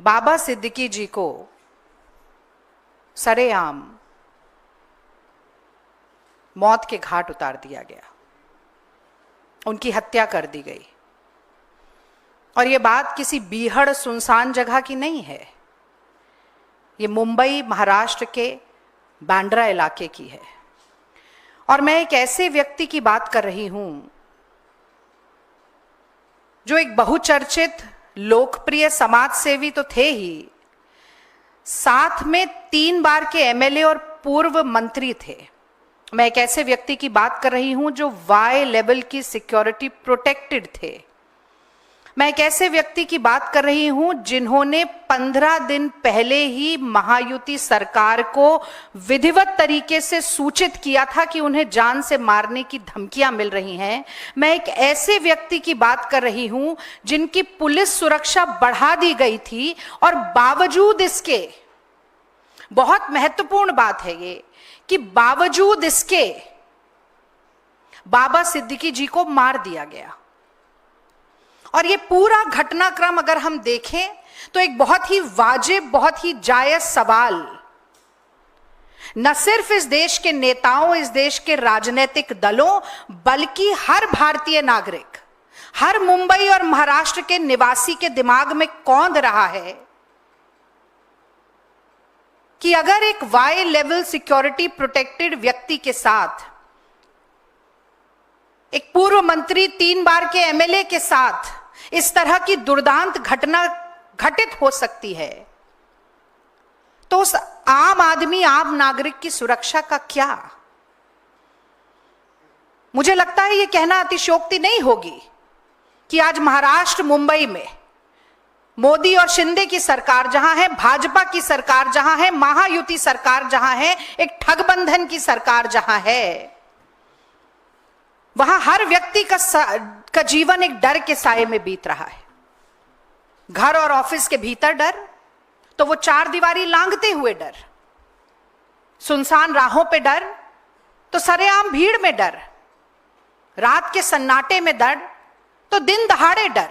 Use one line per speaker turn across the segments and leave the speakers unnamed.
बाबा सिद्दीकी जी को सरेआम मौत के घाट उतार दिया गया, उनकी हत्या कर दी गई। और ये बात किसी बीहड़ सुनसान जगह की नहीं है, ये मुंबई महाराष्ट्र के बांद्रा इलाके की है। और मैं एक ऐसे व्यक्ति की बात कर रही हूं जो एक बहुचर्चित लोकप्रिय समाज सेवी तो थे ही, साथ में 3 बार के एमएलए और पूर्व मंत्री थे। मैं एक ऐसे व्यक्ति की बात कर रही हूं जो वाई लेवल की सिक्योरिटी प्रोटेक्टेड थे। मैं एक ऐसे व्यक्ति की बात कर रही हूं जिन्होंने 15 दिन पहले ही महायुति सरकार को विधिवत तरीके से सूचित किया था कि उन्हें जान से मारने की धमकियां मिल रही हैं। मैं एक ऐसे व्यक्ति की बात कर रही हूं जिनकी पुलिस सुरक्षा बढ़ा दी गई थी और बावजूद इसके, बहुत महत्वपूर्ण बात है ये, कि बावजूद इसके बाबा सिद्दीकी जी को मार दिया गया। और ये पूरा घटनाक्रम अगर हम देखें तो एक बहुत ही वाजिब, बहुत ही जायज सवाल न सिर्फ इस देश के नेताओं, इस देश के राजनीतिक दलों, बल्कि हर भारतीय नागरिक, हर मुंबई और महाराष्ट्र के निवासी के दिमाग में कौंध रहा है कि अगर एक वाई लेवल सिक्योरिटी प्रोटेक्टेड व्यक्ति के साथ, एक पूर्व मंत्री, 3 बार के एमएलए के साथ इस तरह की दुर्दांत घटना घटित हो सकती है, तो उस आम आदमी, आम नागरिक की सुरक्षा का क्या? मुझे लगता है यह कहना अतिशयोक्ति नहीं होगी कि आज महाराष्ट्र, मुंबई में मोदी और शिंदे की सरकार जहां है, भाजपा की सरकार जहां है, महायुति सरकार जहां है, एक ठगबंधन की सरकार जहां है, वहां हर व्यक्ति का जीवन एक डर के साए में बीत रहा है। घर और ऑफिस के भीतर डर, तो वो 4 दीवारी लांघते हुए डर, सुनसान राहों पे डर, तो सरेआम भीड़ में डर, रात के सन्नाटे में डर, तो दिन दहाड़े डर।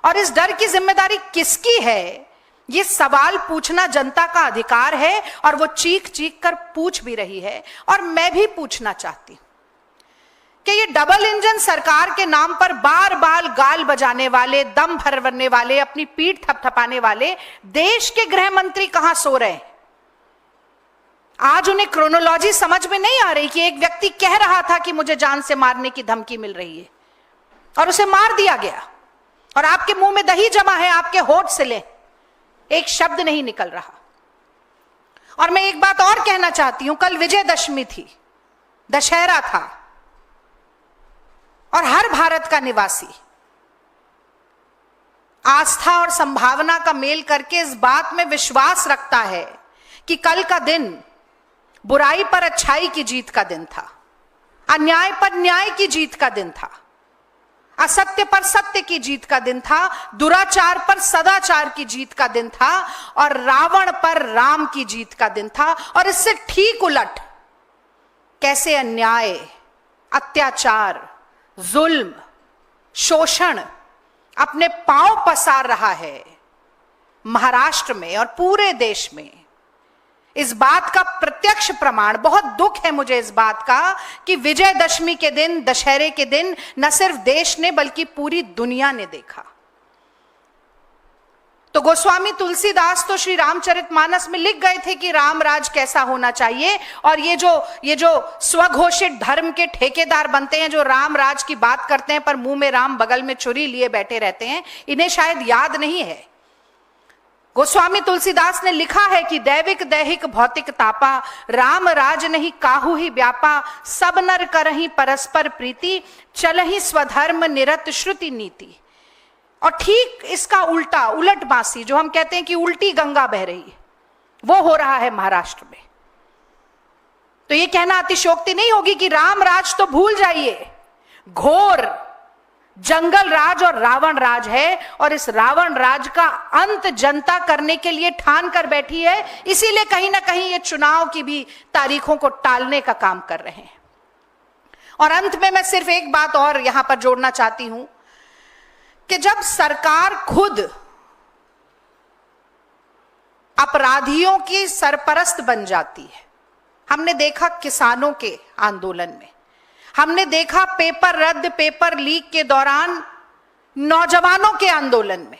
और इस डर की जिम्मेदारी किसकी है? ये सवाल पूछना जनता का अधिकार है और वो चीख चीख कर पूछ भी रही है। और मैं भी पूछना चाहती हूं कि ये डबल इंजन सरकार के नाम पर बार बार गाल बजाने वाले, दम भरने वाले, अपनी पीठ थपथपाने वाले देश के गृह मंत्री कहां सो रहे हैं? आज उन्हें क्रोनोलॉजी समझ में नहीं आ रही कि एक व्यक्ति कह रहा था कि मुझे जान से मारने की धमकी मिल रही है और उसे मार दिया गया, और आपके मुंह में दही जमा है, आपके होठ से ले एक शब्द नहीं निकल रहा। और मैं एक बात और कहना चाहती हूं, कल विजयदशमी थी, दशहरा था, और हर भारत का निवासी आस्था और संभावना का मेल करके इस बात में विश्वास रखता है कि कल का दिन बुराई पर अच्छाई की जीत का दिन था, अन्याय पर न्याय की जीत का दिन था, असत्य पर सत्य की जीत का दिन था, दुराचार पर सदाचार की जीत का दिन था, और रावण पर राम की जीत का दिन था। और इससे ठीक उलट कैसे अन्याय, अत्याचार, जुल्म, शोषण अपने पांव पसार रहा है महाराष्ट्र में और पूरे देश में। इस बात का प्रत्यक्ष प्रमाण, बहुत दुख है मुझे इस बात का कि विजयदशमी के दिन, दशहरे के दिन न सिर्फ देश ने बल्कि पूरी दुनिया ने देखा। तो गोस्वामी तुलसीदास तो श्री रामचरितमानस में लिख गए थे कि राम राज कैसा होना चाहिए, और ये जो स्वघोषित धर्म के ठेकेदार बनते हैं, जो राम राज की बात करते हैं पर मुंह में राम बगल में छुरी लिए बैठे रहते हैं, इन्हें शायद याद नहीं है। गोस्वामी तुलसीदास ने लिखा है कि दैविक दैहिक भौतिक तापा, राम राज नहीं काहू ही व्यापा, सब नर करहि परस्पर प्रीति, चलहि स्वधर्म निरत श्रुति नीति। और ठीक इसका उल्टा, उलट बांसी, जो हम कहते हैं कि उल्टी गंगा बह रही है, वो हो रहा है महाराष्ट्र में। तो ये कहना अतिशयोक्ति नहीं होगी कि राम राज तो भूल जाइए, घोर जंगल राज और रावण राज है, और इस रावण राज का अंत जनता करने के लिए ठान कर बैठी है। इसीलिए कहीं ना कहीं ये चुनाव की भी तारीखों को टालने का काम कर रहे हैं। और अंत में मैं सिर्फ एक बात और यहां पर जोड़ना चाहती हूं कि जब सरकार खुद अपराधियों की सरपरस्त बन जाती है। हमने देखा किसानों के आंदोलन में, हमने देखा पेपर रद्द पेपर लीक के दौरान नौजवानों के आंदोलन में,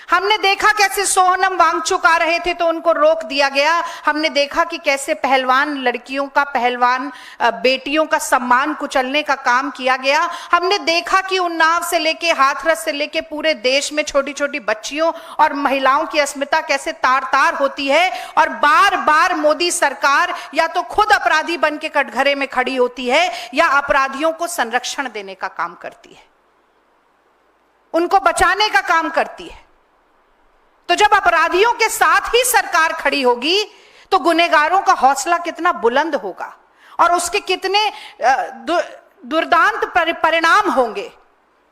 हमने देखा कैसे सोनम वांगचुक आ रहे थे तो उनको रोक दिया गया। हमने देखा कि कैसे पहलवान लड़कियों का, पहलवान बेटियों का सम्मान कुचलने का काम किया गया। हमने देखा कि उन्नाव से लेके हाथरस से लेके पूरे देश में छोटी छोटी बच्चियों और महिलाओं की अस्मिता कैसे तार तार होती है, और बार बार मोदी सरकार या तो खुद अपराधी बन के कटघरे में खड़ी होती है या अपराधियों को संरक्षण देने का काम करती है, उनको बचाने का काम करती है। तो जब अपराधियों के साथ ही सरकार खड़ी होगी तो गुनहगारों का हौसला कितना बुलंद होगा और उसके कितने दुर्दांत परिणाम होंगे,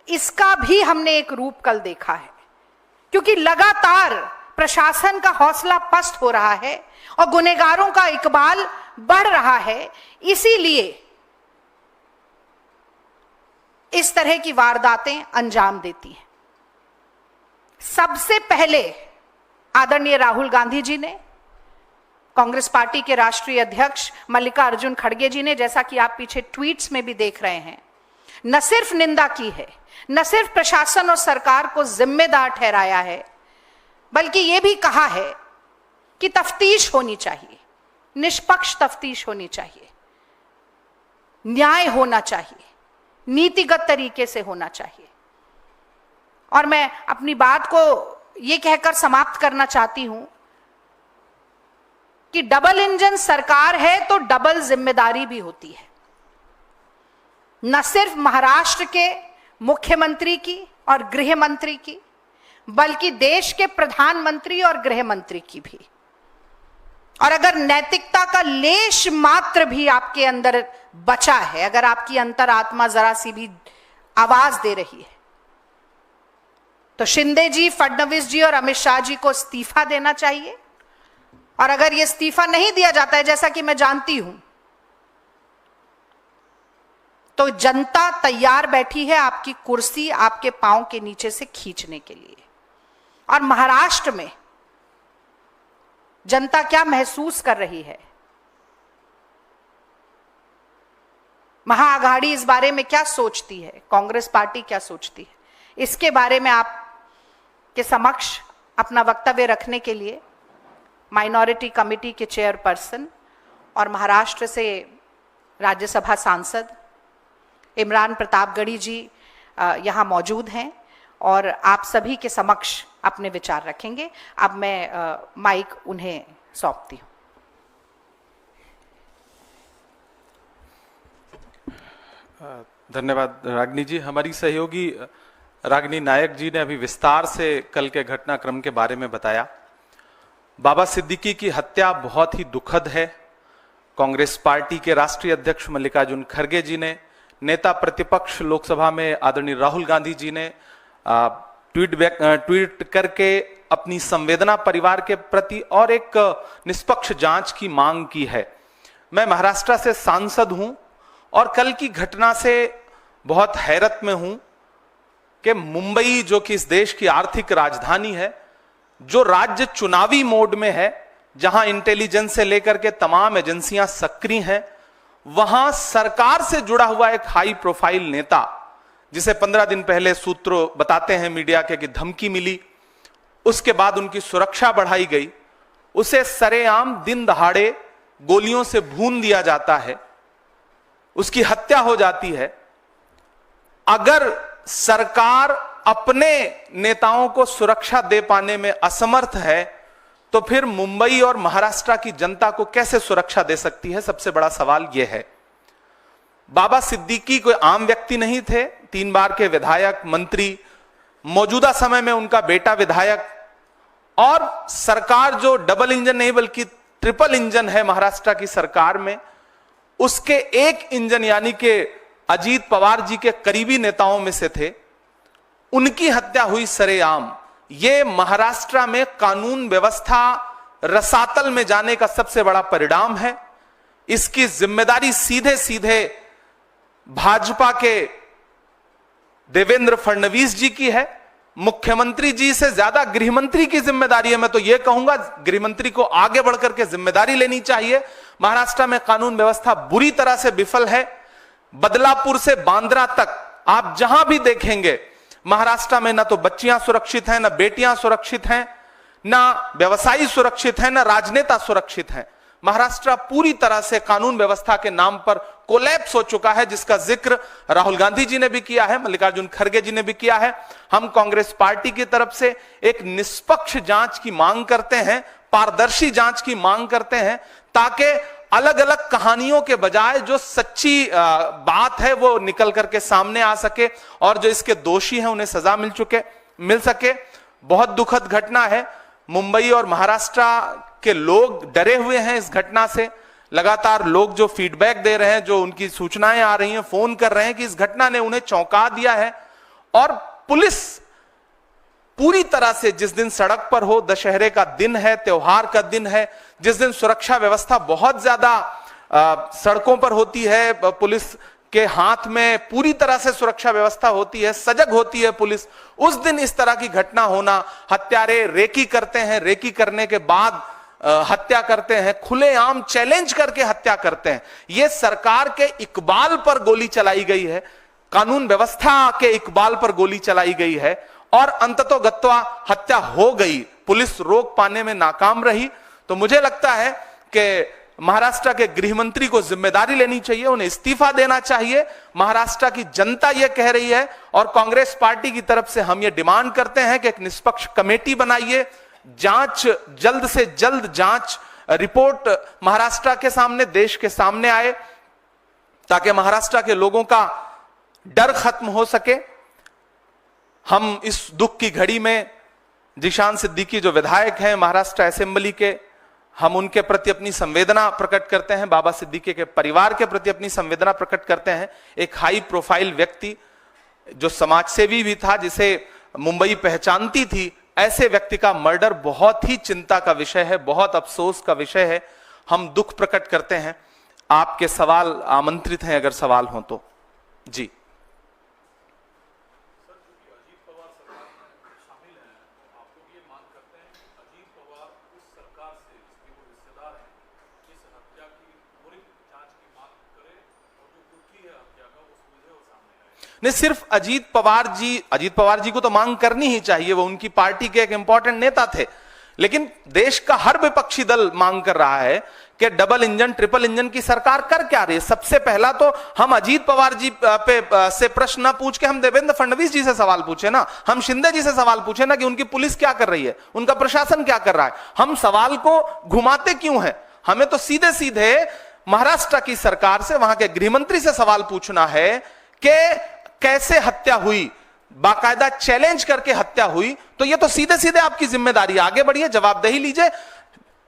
इसका भी हमने एक रूप कल देखा है। क्योंकि लगातार प्रशासन का हौसला पस्त हो रहा है और गुनहगारों का इकबाल बढ़ रहा है, इसीलिए इस तरह की वारदातें अंजाम देती हैं। सबसे पहले आदरणीय राहुल गांधी जी ने, कांग्रेस पार्टी के राष्ट्रीय अध्यक्ष मल्लिकार्जुन खड़गे जी ने, जैसा कि आप पीछे ट्वीट्स में भी देख रहे हैं, न सिर्फ निंदा की है, न सिर्फ प्रशासन और सरकार को जिम्मेदार ठहराया है, बल्कि यह भी कहा है कि तफ्तीश होनी चाहिए, निष्पक्ष तफ्तीश होनी चाहिए, न्याय होना चाहिए, नीतिगत तरीके से होना चाहिए। और मैं अपनी बात को यह कहकर समाप्त करना चाहती हूं कि डबल इंजन सरकार है तो डबल जिम्मेदारी भी होती है, न सिर्फ महाराष्ट्र के मुख्यमंत्री की और गृह मंत्री की, बल्कि देश के प्रधानमंत्री और गृह मंत्री की भी। और अगर नैतिकता का लेश मात्र भी आपके अंदर बचा है, अगर आपकी अंतरात्मा जरा सी भी आवाज दे रही है, तो शिंदे जी, फडणवीस जी और अमित शाह जी को इस्तीफा देना चाहिए। और अगर यह इस्तीफा नहीं दिया जाता है, जैसा कि मैं जानती हूं, तो जनता तैयार बैठी है आपकी कुर्सी आपके पांव के नीचे से खींचने के लिए। और महाराष्ट्र में जनता क्या महसूस कर रही है, महाआघाड़ी इस बारे में क्या सोचती है, कांग्रेस पार्टी क्या सोचती है, इसके बारे में आप के समक्ष अपना वक्तव्य रखने के लिए माइनॉरिटी कमेटी के चेयरपर्सन और महाराष्ट्र से राज्यसभा सांसद इमरान प्रतापगढ़ी जी यहाँ मौजूद हैं और आप सभी के समक्ष अपने विचार रखेंगे। अब मैं माइक उन्हें सौंपती हूँ।
धन्यवाद रागिनी जी। हमारी सहयोगी रागिनी नायक जी ने अभी विस्तार से कल के घटनाक्रम के बारे में बताया। बाबा सिद्दीकी की हत्या बहुत ही दुखद है। कांग्रेस पार्टी के राष्ट्रीय अध्यक्ष मल्लिकार्जुन खड़गे जी ने, नेता प्रतिपक्ष लोकसभा में आदरणीय राहुल गांधी जी ने ट्वीट करके अपनी संवेदना परिवार के प्रति और एक निष्पक्ष जांच की मांग की है। मैं महाराष्ट्र से सांसद हूं और कल की घटना से बहुत हैरत में हूं कि मुंबई, जो कि इस देश की आर्थिक राजधानी है, जो राज्य चुनावी मोड में है, जहां इंटेलिजेंस से लेकर के तमाम एजेंसियां सक्रिय हैं, वहां सरकार से जुड़ा हुआ एक हाई प्रोफाइल नेता, जिसे 15 दिन पहले सूत्र बताते हैं मीडिया के कि धमकी मिली, उसके बाद उनकी सुरक्षा बढ़ाई गई, उसे सरेआम दिन दहाड़े गोलियों से भून दिया जाता है, उसकी हत्या हो जाती है। अगर सरकार अपने नेताओं को सुरक्षा दे पाने में असमर्थ है, तो फिर मुंबई और महाराष्ट्र की जनता को कैसे सुरक्षा दे सकती है? सबसे बड़ा सवाल यह है। बाबा सिद्दीकी कोई आम व्यक्ति नहीं थे, 3 बार के विधायक, मंत्री, मौजूदा समय में उनका बेटा विधायक, और सरकार जो डबल इंजन नहीं बल्कि ट्रिपल इंजन है महाराष्ट्र की सरकार में, उसके एक इंजन यानी कि अजीत पवार जी के करीबी नेताओं में से थे। उनकी हत्या हुई सरेआम। यह महाराष्ट्र में कानून व्यवस्था रसातल में जाने का सबसे बड़ा परिणाम है। इसकी जिम्मेदारी सीधे सीधे भाजपा के देवेंद्र फडणवीस जी की है मुख्यमंत्री जी से ज्यादा गृहमंत्री की जिम्मेदारी है। मैं तो यह कहूंगा गृहमंत्री को आगे बढ़कर के जिम्मेदारी लेनी चाहिए। महाराष्ट्र में कानून व्यवस्था बुरी तरह से विफल है। बदलापुर से बांद्रा तक आप जहां भी देखेंगे महाराष्ट्र में ना तो बच्चियां सुरक्षित हैं, ना बेटियां सुरक्षित हैं, ना व्यवसायी सुरक्षित हैं, ना राजनेता सुरक्षित हैं। महाराष्ट्र पूरी तरह से कानून व्यवस्था के नाम पर कोलैप्स हो चुका है, जिसका जिक्र राहुल गांधी जी ने भी किया है, मल्लिकार्जुन खड़गे जी ने भी किया है। हम कांग्रेस पार्टी की तरफ से एक निष्पक्ष जांच की मांग करते हैं, पारदर्शी जांच की मांग करते हैं, ताकि अलग अलग कहानियों के बजाय जो सच्ची बात है वो निकल करके सामने आ सके और जो इसके दोषी हैं उन्हें सजा मिल सके। बहुत दुखद घटना है। मुंबई और महाराष्ट्र के लोग डरे हुए हैं इस घटना से। लगातार लोग जो फीडबैक दे रहे हैं, जो उनकी सूचनाएं आ रही हैं, फोन कर रहे हैं कि इस घटना ने उन्हें चौंका दिया है। और पुलिस पूरी तरह से, जिस दिन सड़क पर हो, दशहरे का दिन है, त्योहार का दिन है, जिस दिन सुरक्षा व्यवस्था बहुत ज्यादा सड़कों पर होती है, पुलिस के हाथ में पूरी तरह से सुरक्षा व्यवस्था होती है, सजग होती है पुलिस, उस दिन इस तरह की घटना होना, हत्यारे रेकी करते हैं, रेकी करने के बाद हत्या करते हैं, खुलेआम चैलेंज करके हत्या करते हैं। यह सरकार के इकबाल पर गोली चलाई गई है, कानून व्यवस्था के इकबाल पर गोली चलाई गई है और अंततोगत्वा हत्या हो गई। पुलिस रोक पाने में नाकाम रही। तो मुझे लगता है कि महाराष्ट्र के गृहमंत्री को जिम्मेदारी लेनी चाहिए, उन्हें इस्तीफा देना चाहिए। महाराष्ट्र की जनता यह कह रही है और कांग्रेस पार्टी की तरफ से हम यह डिमांड करते हैं कि एक निष्पक्ष कमेटी बनाइए, जांच, जल्द से जल्द जांच रिपोर्ट महाराष्ट्र के सामने, देश के सामने आए, ताकि महाराष्ट्र के लोगों का डर खत्म हो सके। हम इस दुख की घड़ी में जिशान सिद्दीकी जो विधायक हैं महाराष्ट्र असेंबली के, हम उनके प्रति अपनी संवेदना प्रकट करते हैं, बाबा सिद्दीकी के परिवार के प्रति अपनी संवेदना प्रकट करते हैं। एक हाई प्रोफाइल व्यक्ति जो समाजसेवी भी था, जिसे मुंबई पहचानती थी, ऐसे व्यक्ति का मर्डर बहुत ही चिंता का विषय है, बहुत अफसोस का विषय है। हम दुख प्रकट करते हैं। आपके सवाल आमंत्रित हैं, अगर सवाल हो तो। जी। नहीं, सिर्फ अजीत पवार जी को तो मांग करनी ही चाहिए, वो उनकी पार्टी के एक इंपॉर्टेंट नेता थे, लेकिन देश का हर विपक्षी दल मांग कर रहा है कि डबल इंजन, ट्रिपल इंजन की सरकार कर क्या रही है। सबसे पहला तो हम अजीत पवार जी पे से प्रश्न ना पूछ के हम देवेंद्र फडणवीस जी से सवाल पूछे ना, हम शिंदे जी से सवाल पूछे ना कि उनकी पुलिस क्या कर रही है, उनका प्रशासन क्या कर रहा है। हम सवाल को घुमाते क्यों है? हमें तो सीधे सीधे महाराष्ट्र की सरकार से, वहां के गृहमंत्री से सवाल पूछना है कि कैसे हत्या हुई, बाकायदा चैलेंज करके हत्या हुई। तो ये तो सीधे सीधे आपकी जिम्मेदारी, आगे बढ़िए, जवाबदेही लीजिए।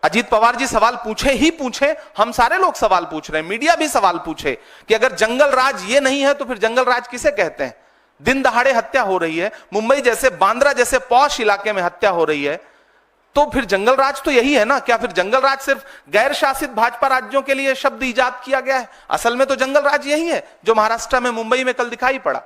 अजीत पवार जी सवाल पूछे ही पूछे, हम सारे लोग सवाल पूछ रहे हैं, मीडिया भी सवाल पूछे कि अगर जंगल राज ये नहीं है तो फिर जंगल राज किसे कहते हैं। दिन दहाड़े हत्या हो रही है, मुंबई जैसे, बांद्रा जैसे पॉश इलाके में हत्या हो रही है, तो फिर जंगल राज तो यही है ना। क्या फिर जंगल राज सिर्फ गैर शासित भाजपा राज्यों के लिए शब्द इजाद किया गया है? असल में तो जंगल राज यही है जो महाराष्ट्र में, मुंबई में कल दिखाई पड़ा।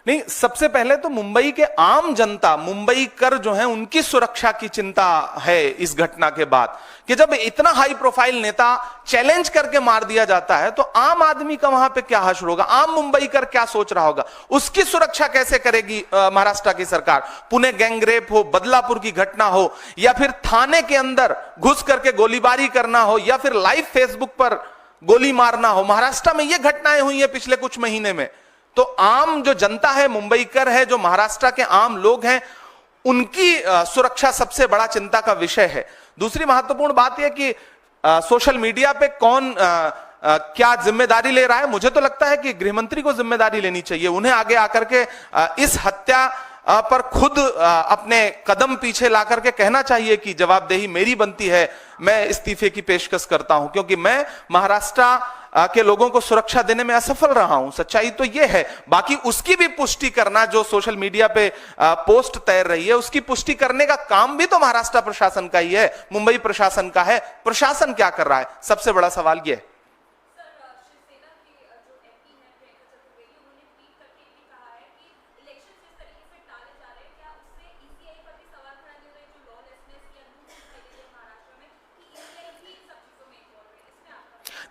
नहीं, सबसे पहले तो मुंबई के आम जनता, मुंबई कर जो है, उनकी सुरक्षा की चिंता है इस घटना के बाद, कि जब इतना हाई प्रोफाइल नेता चैलेंज करके मार दिया जाता है तो आम आदमी का वहां पे क्या हश्र होगा, आम मुंबई कर क्या सोच रहा होगा, उसकी सुरक्षा कैसे करेगी महाराष्ट्र की सरकार। पुणे गैंगरेप हो, बदलापुर की घटना हो, या फिर थाने के अंदर घुस करके गोलीबारी करना हो, या फिर लाइव फेसबुक पर गोली मारना हो, महाराष्ट्र में ये घटनाएं हुई है पिछले कुछ महीने में। तो आम जो जनता है, मुंबई कर है, जो महाराष्ट्र के आम लोग हैं, उनकी सुरक्षा सबसे बड़ा चिंता का विषय है। दूसरी महत्वपूर्ण बात यह कि सोशल मीडिया पे कौन क्या जिम्मेदारी ले रहा है। मुझे तो लगता है कि गृहमंत्री को जिम्मेदारी लेनी चाहिए, उन्हें आगे आकर के इस हत्या पर खुद अपने कदम पीछे ला करके कहना चाहिए कि जवाबदेही मेरी बनती है, मैं इस्तीफे की पेशकश करता हूं, क्योंकि मैं महाराष्ट्र के लोगों को सुरक्षा देने में असफल रहा हूं, सच्चाई तो यह है। बाकी उसकी भी पुष्टि करना, जो सोशल मीडिया पे पोस्ट तैर रही है, उसकी पुष्टि करने का काम भी तो महाराष्ट्र प्रशासन का ही है, मुंबई प्रशासन का है। प्रशासन क्या कर रहा है, सबसे बड़ा सवाल यह है।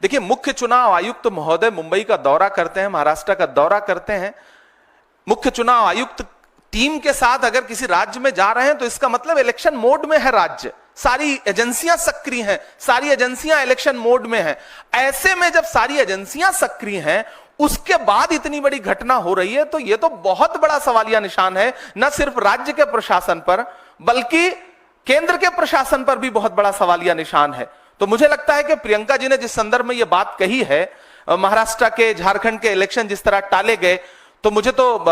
देखिए, मुख्य चुनाव आयुक्त महोदय मुंबई का दौरा करते हैं, महाराष्ट्र का दौरा करते हैं। मुख्य चुनाव आयुक्त टीम के साथ अगर किसी राज्य में जा रहे हैं तो इसका मतलब इलेक्शन मोड में है राज्य, सारी एजेंसियां सक्रिय हैं, सारी एजेंसियां इलेक्शन मोड में हैं। ऐसे में जब सारी एजेंसियां सक्रिय हैं, उसके बाद इतनी बड़ी घटना हो रही है, तो यह तो बहुत बड़ा सवालिया निशान है, न सिर्फ राज्य के प्रशासन पर बल्कि केंद्र के प्रशासन पर भी बहुत बड़ा सवालिया निशान है। तो मुझे लगता है कि प्रियंका जी ने जिस संदर्भ में यह बात कही है, महाराष्ट्र के, झारखंड के इलेक्शन जिस तरह टाले गए, तो मुझे तो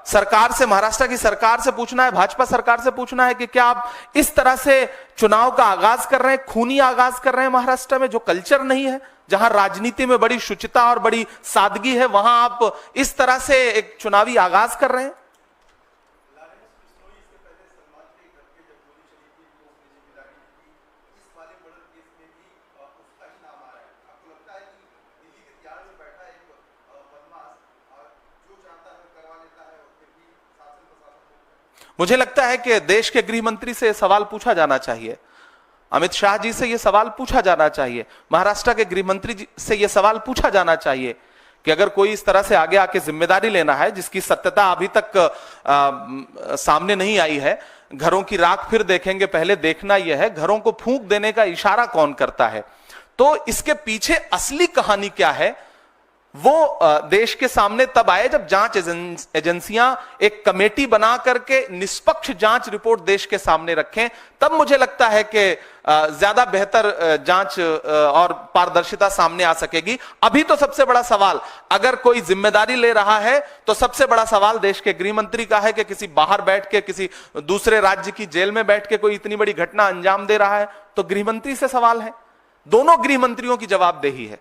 सरकार से, महाराष्ट्र की सरकार से पूछना है, भाजपा सरकार से पूछना है कि क्या आप इस तरह से चुनाव का आगाज कर रहे हैं, खूनी आगाज कर रहे हैं महाराष्ट्र में, जो कल्चर नहीं है, जहां राजनीति में बड़ी शुचिता और बड़ी सादगी है, वहां आप इस तरह से एक चुनावी आगाज कर रहे हैं। मुझे लगता है कि देश के गृह मंत्री से सवाल पूछा जाना चाहिए, अमित शाह जी से यह सवाल पूछा जाना चाहिए, महाराष्ट्र के गृह मंत्री से यह सवाल पूछा जाना चाहिए कि अगर कोई इस तरह से आगे आके जिम्मेदारी लेना है जिसकी सत्यता अभी तक सामने नहीं आई है, घरों की राख फिर देखेंगे, पहले देखना यह है घरों को फूंक देने का इशारा कौन करता है। तो इसके पीछे असली कहानी क्या है, वो देश के सामने तब आए जब जांच एजेंसियां एक कमेटी बना करके निष्पक्ष जांच रिपोर्ट देश के सामने रखें, तब मुझे लगता है कि ज्यादा बेहतर जांच और पारदर्शिता सामने आ सकेगी। अभी तो सबसे बड़ा सवाल, अगर कोई जिम्मेदारी ले रहा है तो सबसे बड़ा सवाल देश के गृह मंत्री का है कि किसी बाहर बैठ के, किसी दूसरे राज्य की जेल में बैठ के कोई इतनी बड़ी घटना अंजाम दे रहा है, तो गृह मंत्री से सवाल है, दोनों गृह मंत्रियों की जवाबदेही है।